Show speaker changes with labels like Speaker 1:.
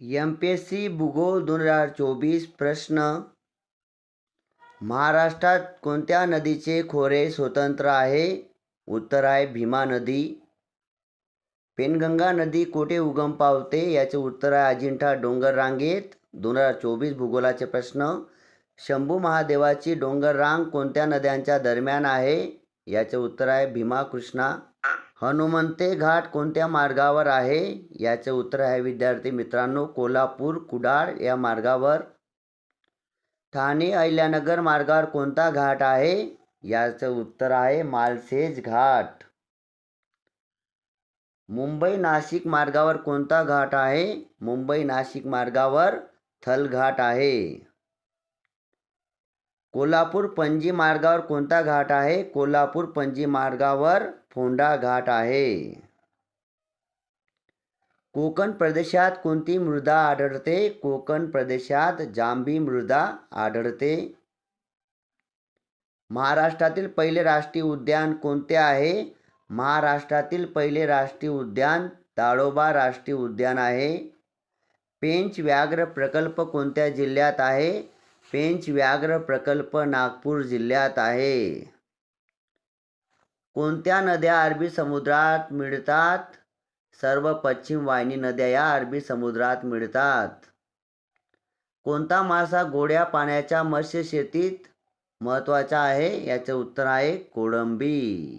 Speaker 1: MPSC भूगोल 2024 प्रश्न. महाराष्ट्रात कोणत्या नदीचे खोरे स्वतंत्र आहे? उत्तर आहे भीमा नदी. पेनगंगा नदी कोठे उगम पावते? याचे उत्तर आहे अजिंठा डोंगर रांगेत. 2024 भूगोलाचे प्रश्न. शंभू महादेवाची डोंगर रांग कोणत्या नद्यांच्या दरम्यान आहे? याचे उत्तर आहे भीमा कृष्णा. हनुमंते घाट कोणत्या मार्गावर आहे? याचे उत्तर आहे विद्यार्थी मित्रांनो कोल्हापूर कुडाळ या मार्गावर. ठाणे अहिल्यानगर मार्गावर कोणता घाट आहे? याचं उत्तर आहे माळशेज घाट. मुंबई नाशिक मार्गावर कोणता घाट आहे? मुंबई नाशिक मार्गावर थल घाट आहे. कोल्हापूर पणजी मार्गावर कोणता घाट आहे? कोल्हापूर पणजी मार्गावर फोंडा घाट आहे. कोकण प्रदेशात कोणती मृदा आढळते? कोकण प्रदेशात जांभी मृदा आढळते. महाराष्ट्रातील पहिले राष्ट्रीय उद्यान कोणते आहे? महाराष्ट्रातील पहिले राष्ट्रीय उद्यान ताडोबा राष्ट्रीय उद्यान आहे. पेंच व्याघ्र प्रकल्प कोणत्या जिल्ह्यात आहे? पेंच व्याघ्र प्रकल्प नागपूर जिल्ह्यात आहे. कोणत्या नद्या अरबी समुद्रात मिळतात? सर्व पश्चिम वाहिनी नद्या या अरबी समुद्रात मिळतात. कोणता मासा गोड्या पाण्याच्या मत्स्यशेतीत महत्त्वाचा आहे? याचे उत्तर आहे कोळंबी.